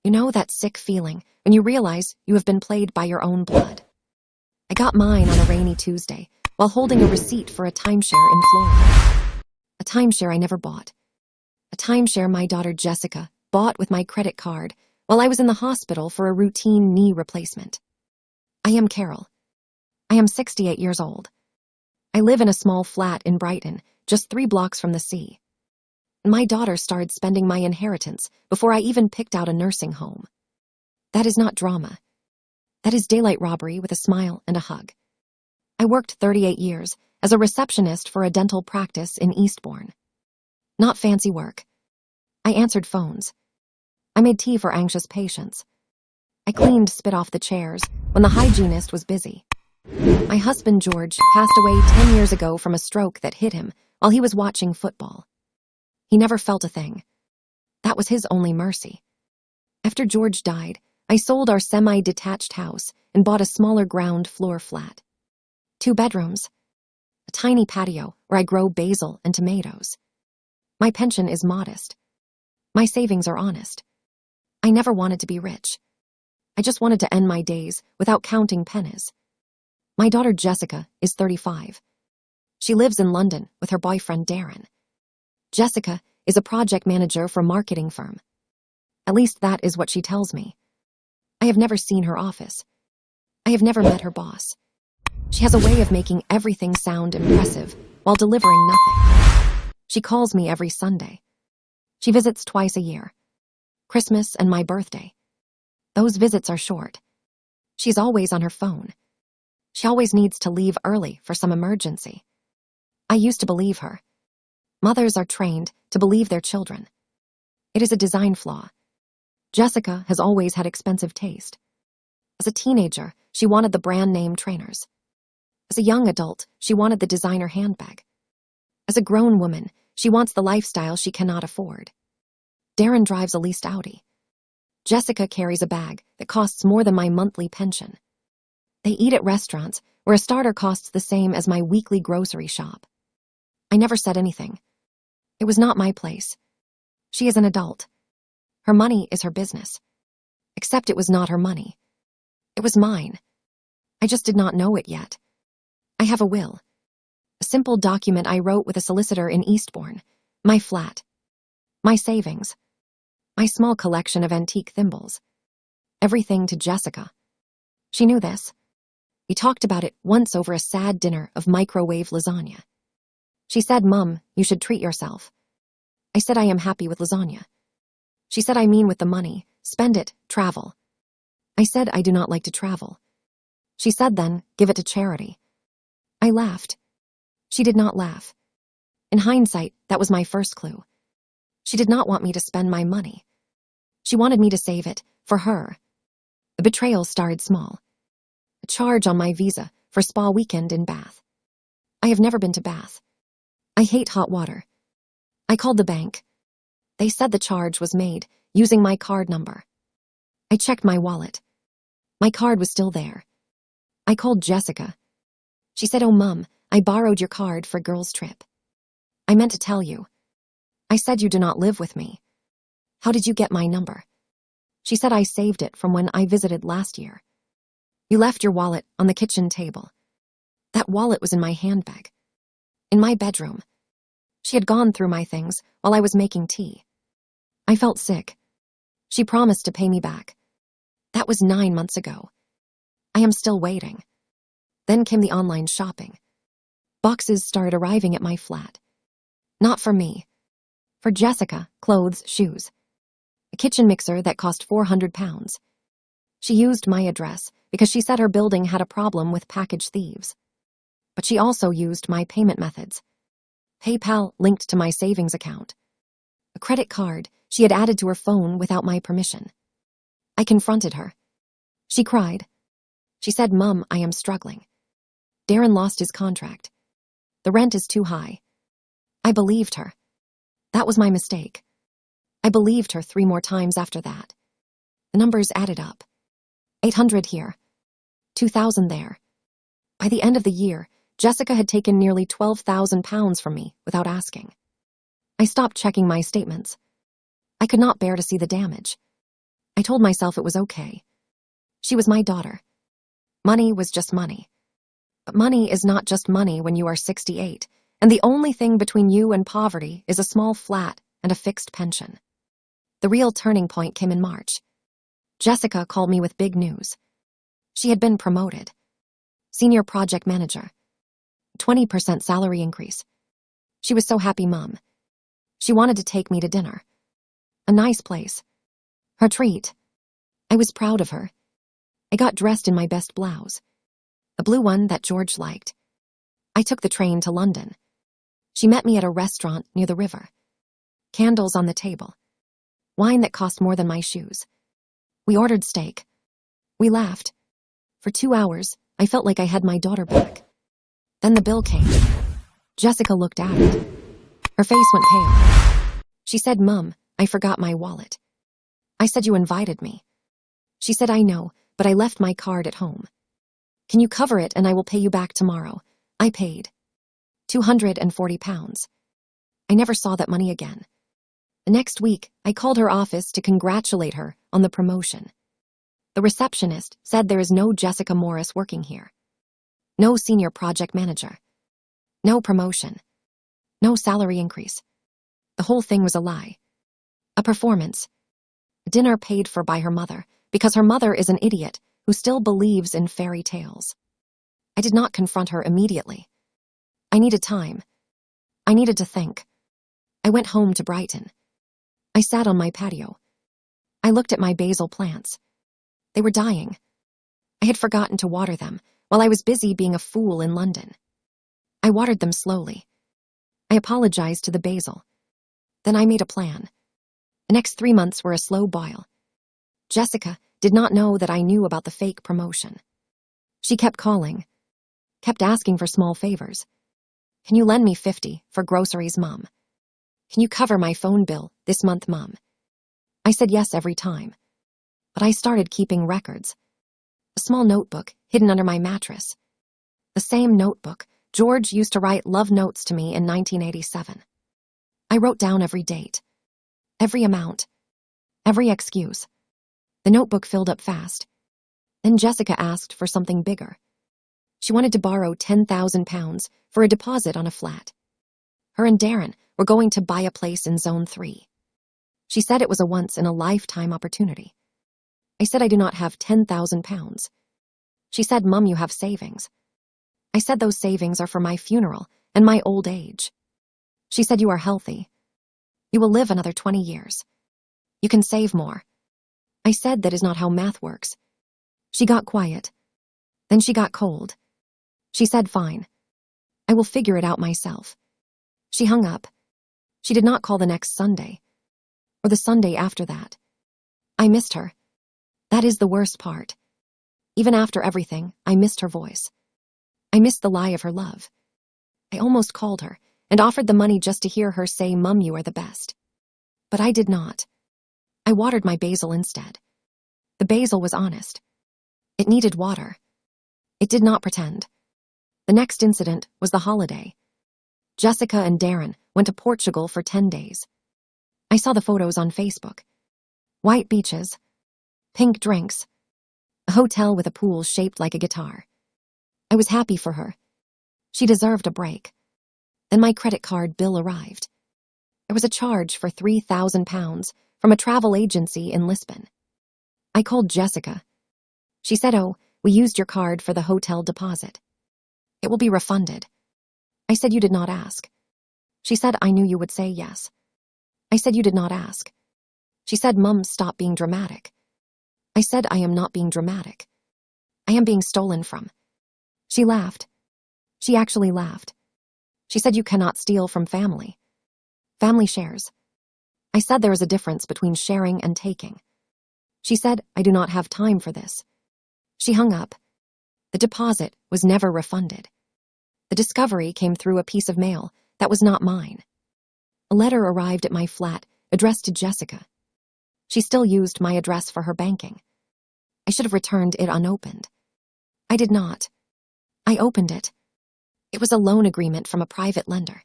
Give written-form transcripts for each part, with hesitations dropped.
You know that sick feeling when you realize you have been played by your own blood. I got mine on a rainy Tuesday while holding a receipt for a timeshare in Florida. A timeshare I never bought. A timeshare my daughter Jessica bought with my credit card while I was in the hospital for a routine knee replacement. I am Carol. I am 68 years old. I live in a small flat in Brighton, just 3 blocks from the sea. My daughter started spending my inheritance before I even picked out a nursing home. That is not drama. That is daylight robbery with a smile and a hug. I worked 38 years as a receptionist for a dental practice in Eastbourne. Not fancy work. I answered phones. I made tea for anxious patients. I cleaned spit off the chairs when the hygienist was busy. My husband George passed away 10 years ago from a stroke that hit him while he was watching football. He never felt a thing. That was his only mercy. After George died, I sold our semi-detached house and bought a smaller ground floor flat. 2 bedrooms. A tiny patio where I grow basil and tomatoes. My pension is modest. My savings are honest. I never wanted to be rich. I just wanted to end my days without counting pennies. My daughter Jessica is 35. She lives in London with her boyfriend Darren. Jessica is a project manager for a marketing firm. At least that is what she tells me. I have never seen her office. I have never met her boss. She has a way of making everything sound impressive while delivering nothing. She calls me every Sunday. She visits twice a year. Christmas and my birthday. Those visits are short. She's always on her phone. She always needs to leave early for some emergency. I used to believe her. Mothers are trained to believe their children. It is a design flaw. Jessica has always had expensive taste. As a teenager, she wanted the brand name trainers. As a young adult, she wanted the designer handbag. As a grown woman, she wants the lifestyle she cannot afford. Darren drives a leased Audi. Jessica carries a bag that costs more than my monthly pension. They eat at restaurants where a starter costs the same as my weekly grocery shop. I never said anything. It was not my place. She is an adult. Her money is her business. Except it was not her money. It was mine. I just did not know it yet. I have a will. A simple document I wrote with a solicitor in Eastbourne. My flat. My savings. My small collection of antique thimbles. Everything to Jessica. She knew this. We talked about it once over a sad dinner of microwave lasagna. She said, "Mum, you should treat yourself." I said I am happy with lasagna. She said I mean with the money, spend it, travel. I said I do not like to travel. She said then, give it to charity. I laughed. She did not laugh. In hindsight, that was my first clue. She did not want me to spend my money. She wanted me to save it, for her. The betrayal started small. A charge on my visa for spa weekend in Bath. I have never been to Bath. I hate hot water. I called the bank. They said the charge was made using my card number. I checked my wallet. My card was still there. I called Jessica. She said, "Oh, Mum, I borrowed your card for a girls' trip." I meant to tell you. I said you do not live with me. How did you get my number? She said I saved it from when I visited last year. You left your wallet on the kitchen table. That wallet was in my handbag. In my bedroom. She had gone through my things while I was making tea. I felt sick. She promised to pay me back. That was 9 months ago. I am still waiting. Then came the online shopping. Boxes started arriving at my flat. Not for me. For Jessica, clothes, shoes. A kitchen mixer that cost £400. She used my address because she said her building had a problem with package thieves. But she also used my payment methods. PayPal linked to my savings account. A credit card she had added to her phone without my permission. I confronted her. She cried. She said, "Mum, I am struggling. Darren lost his contract. The rent is too high." I believed her. That was my mistake. I believed her 3 more times after that. The numbers added up. 800 here. 2,000 there. By the end of the year, Jessica had taken nearly £12,000 from me without asking. I stopped checking my statements. I could not bear to see the damage. I told myself it was okay. She was my daughter. Money was just money. But money is not just money when you are 68, and the only thing between you and poverty is a small flat and a fixed pension. The real turning point came in March. Jessica called me with big news. She had been promoted. Senior project manager. 20% salary increase. She was so happy, Mom. She wanted to take me to dinner. A nice place. Her treat. I was proud of her. I got dressed in my best blouse. A blue one that George liked. I took the train to London. She met me at a restaurant near the river. Candles on the table. Wine that cost more than my shoes. We ordered steak. We laughed. For 2 hours, I felt like I had my daughter back. Then the bill came. Jessica looked at it. Her face went pale. She said, Mom, I forgot my wallet. I said, you invited me. She said, I know, but I left my card at home. Can you cover it and I will pay you back tomorrow? I paid. £240. I never saw that money again. The next week, I called her office to congratulate her on the promotion. The receptionist said there is no Jessica Morris working here. No senior project manager. No promotion. No salary increase. The whole thing was a lie. A performance. Dinner paid for by her mother, because her mother is an idiot who still believes in fairy tales. I did not confront her immediately. I needed time. I needed to think. I went home to Brighton. I sat on my patio. I looked at my basil plants. They were dying. I had forgotten to water them while I was busy being a fool in London. I watered them slowly. I apologized to the basil. Then I made a plan. The next 3 months were a slow boil. Jessica did not know that I knew about the fake promotion. She kept calling, kept asking for small favors. Can you lend me $50 for groceries, Mom? Can you cover my phone bill this month, Mom? I said yes every time. But I started keeping records. A small notebook hidden under my mattress. The same notebook George used to write love notes to me in 1987. I wrote down every date, every amount, every excuse. The notebook filled up fast. Then Jessica asked for something bigger. She wanted to borrow £10,000 for a deposit on a flat. Her and Darren were going to buy a place in Zone 3. She said it was a once-in-a-lifetime opportunity. I said I do not have £10,000. She said, Mom, you have savings. I said those savings are for my funeral and my old age. She said, you are healthy. You will live another 20 years. You can save more. I said that is not how math works. She got quiet. Then she got cold. She said, fine. I will figure it out myself. She hung up. She did not call the next Sunday, or the Sunday after that. I missed her. That is the worst part. Even after everything, I missed her voice. I missed the lie of her love. I almost called her and offered the money just to hear her say, Mum, you are the best. But I did not. I watered my basil instead. The basil was honest. It needed water. It did not pretend. The next incident was the holiday. Jessica and Darren went to Portugal for 10 days. I saw the photos on Facebook. White beaches, pink drinks, a hotel with a pool shaped like a guitar. I was happy for her. She deserved a break. Then my credit card bill arrived. There was a charge for £3,000 from a travel agency in Lisbon. I called Jessica. She said, oh, we used your card for the hotel deposit. It will be refunded. I said, you did not ask. She said, I knew you would say yes. I said, you did not ask. She said, Mum, stop being dramatic. I said, I am not being dramatic. I am being stolen from. She laughed. She actually laughed. She said, you cannot steal from family. Family shares. I said there is a difference between sharing and taking. She said, I do not have time for this. She hung up. The deposit was never refunded. The discovery came through a piece of mail that was not mine. A letter arrived at my flat addressed to Jessica. She still used my address for her banking. I should have returned it unopened. I did not. I opened it. It was a loan agreement from a private lender.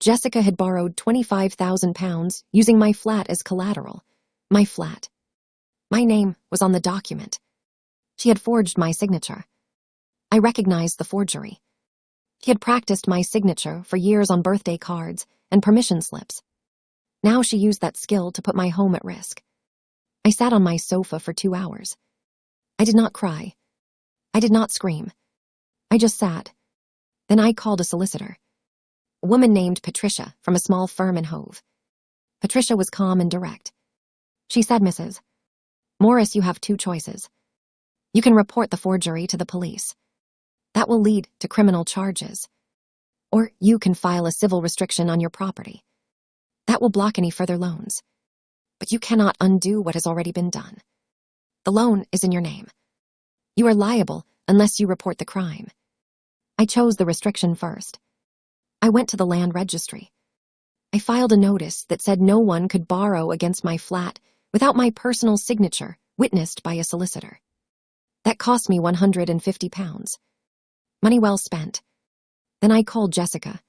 Jessica had borrowed £25,000 using my flat as collateral. My flat. My name was on the document. She had forged my signature. I recognized the forgery. She had practiced my signature for years on birthday cards and permission slips. Now she used that skill to put my home at risk. I sat on my sofa for 2 hours. I did not cry. I did not scream. I just sat. Then I called a solicitor. A woman named Patricia from a small firm in Hove. Patricia was calm and direct. She said, "Mrs. Morris, you have 2 choices. You can report the forgery to the police. That will lead to criminal charges. Or you can file a civil restriction on your property. That will block any further loans. But you cannot undo what has already been done. The loan is in your name. You are liable unless you report the crime." I chose the restriction first. I went to the land registry. I filed a notice that said no one could borrow against my flat without my personal signature witnessed by a solicitor. That cost me £150. Money well spent. Then I called Jessica.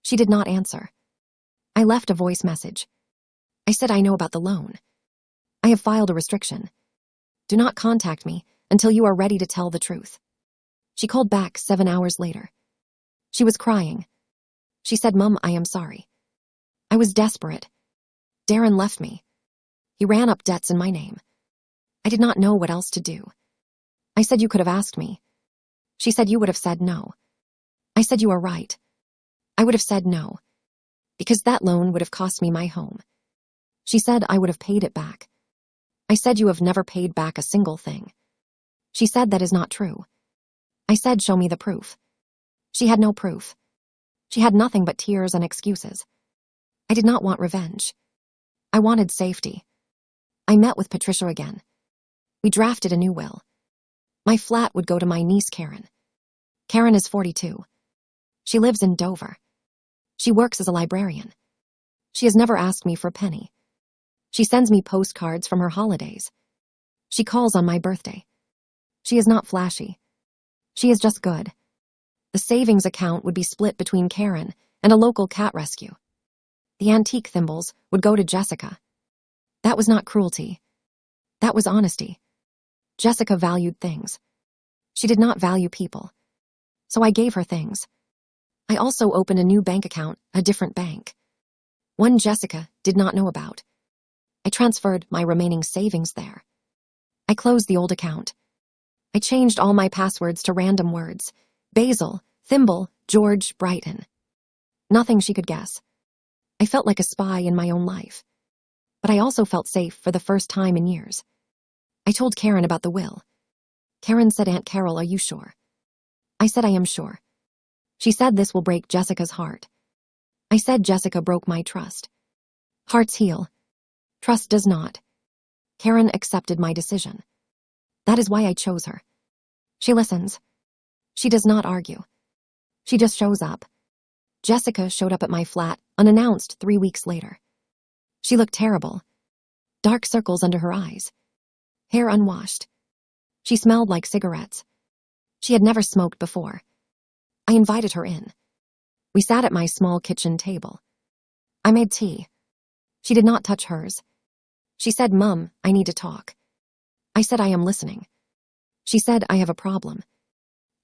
She did not answer. I left a voice message. I said, "I know about the loan. I have filed a restriction. Do not contact me until you are ready to tell the truth." She called back 7 hours later. She was crying. She said, "Mum, I am sorry. I was desperate. Darren left me. He ran up debts in my name. I did not know what else to do. I said, you could have asked me." She said, "You would have said no." I said, "You are right. I would have said no, because that loan would have cost me my home." She said, "I would have paid it back." I said, "You have never paid back a single thing." She said, "That is not true." I said, "Show me the proof." She had no proof. She had nothing but tears and excuses. I did not want revenge. I wanted safety. I met with Patricia again. We drafted a new will. My flat would go to my niece, Karen. Karen is 42. She lives in Dover. She works as a librarian. She has never asked me for a penny. She sends me postcards from her holidays. She calls on my birthday. She is not flashy. She is just good. The savings account would be split between Karen and a local cat rescue. The antique thimbles would go to Jessica. That was not cruelty. That was honesty. Jessica valued things. She did not value people. So I gave her things. I also opened a new bank account, a different bank. One Jessica did not know about. I transferred my remaining savings there. I closed the old account. I changed all my passwords to random words. Basil, Thimble, George, Brighton. Nothing she could guess. I felt like a spy in my own life. But I also felt safe for the first time in years. I told Karen about the will. Karen said, "Aunt Carol, are you sure?" I said, "I am sure." She said, "This will break Jessica's heart." I said, "Jessica broke my trust." Hearts heal. Trust does not. Karen accepted my decision. That is why I chose her. She listens. She does not argue. She just shows up. Jessica showed up at my flat, unannounced, 3 weeks later. She looked terrible. Dark circles under her eyes. Hair unwashed. She smelled like cigarettes. She had never smoked before. I invited her in. We sat at my small kitchen table. I made tea. She did not touch hers. She said, "Mum, I need to talk." I said, "I am listening." She said, "I have a problem.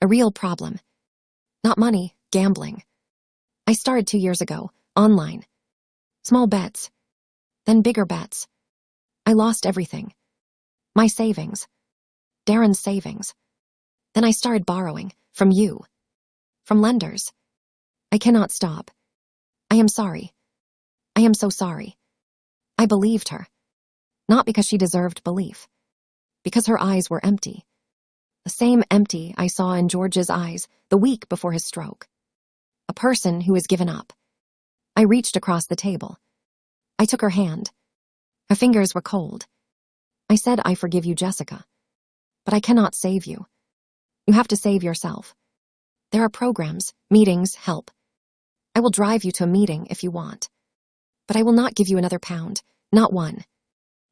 A real problem. Not money, gambling. I started 2 years ago, online. Small bets. Then bigger bets. I lost everything. My savings. Darren's savings. Then I started borrowing, from you. From lenders. I cannot stop. I am sorry. I am so sorry." I believed her. Not because she deserved belief. Because her eyes were empty. The same empty I saw in George's eyes the week before his stroke. A person who has given up. I reached across the table. I took her hand. Her fingers were cold. I said, "I forgive you, Jessica. But I cannot save you. You have to save yourself. There are programs, meetings, help. I will drive you to a meeting if you want. But I will not give you another pound, not one."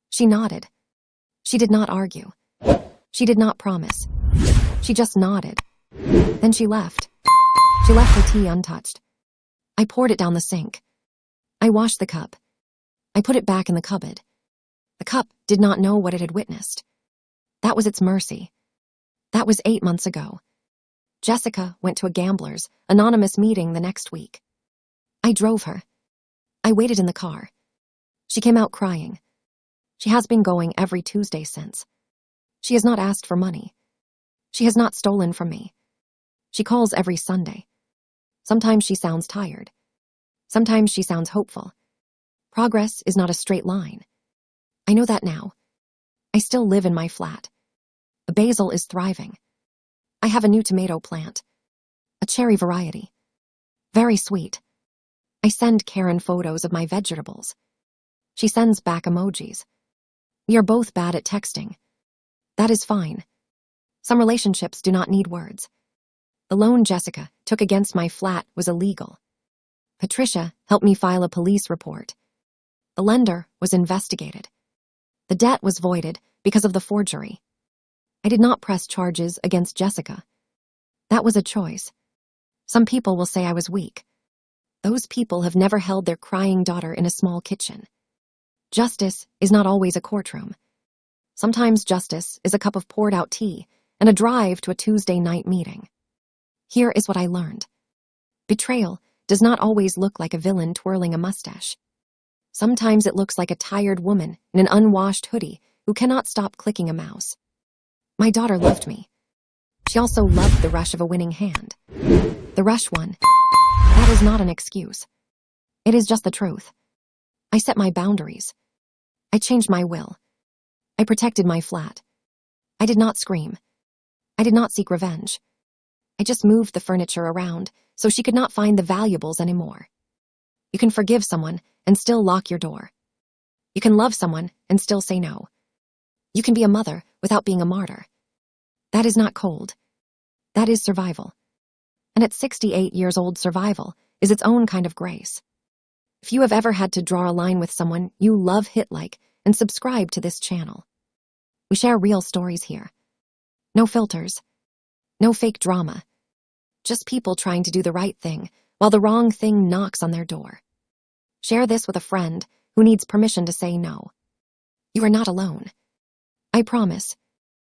She nodded. She did not argue. She did not promise. She just nodded. Then she left. She left her tea untouched. I poured it down the sink. I washed the cup. I put it back in the cupboard. The cup did not know what it had witnessed. That was its mercy. That was 8 months ago. Jessica went to a gambler's anonymous meeting the next week. I drove her. I waited in the car. She came out crying. She has been going every Tuesday since. She has not asked for money. She has not stolen from me. She calls every Sunday. Sometimes she sounds tired. Sometimes she sounds hopeful. Progress is not a straight line. I know that now. I still live in my flat. The basil is thriving. I have a new tomato plant. A cherry variety. Very sweet. I send Karen photos of my vegetables. She sends back emojis. We are both bad at texting. That is fine. Some relationships do not need words. The loan Jessica took against my flat was illegal. Patricia helped me file a police report. The lender was investigated. The debt was voided because of the forgery. I did not press charges against Jessica. That was a choice. Some people will say I was weak. Those people have never held their crying daughter in a small kitchen. Justice is not always a courtroom. Sometimes justice is a cup of poured-out tea and a drive to a Tuesday night meeting. Here is what I learned. Betrayal does not always look like a villain twirling a mustache. Sometimes it looks like a tired woman in an unwashed hoodie who cannot stop clicking a mouse. My daughter loved me. She also loved the rush of a winning hand. The rush won. That is not an excuse. It is just the truth. I set my boundaries. I changed my will. I protected my flat. I did not scream. I did not seek revenge. I just moved the furniture around so she could not find the valuables anymore. You can forgive someone and still lock your door. You can love someone and still say no. You can be a mother without being a martyr. That is not cold. That is survival. And at 68 years old, survival is its own kind of grace. If you have ever had to draw a line with someone you love, hit like and subscribe to this channel. We share real stories here. No filters. No fake drama. Just people trying to do the right thing while the wrong thing knocks on their door. Share this with a friend who needs permission to say no. You are not alone. I promise,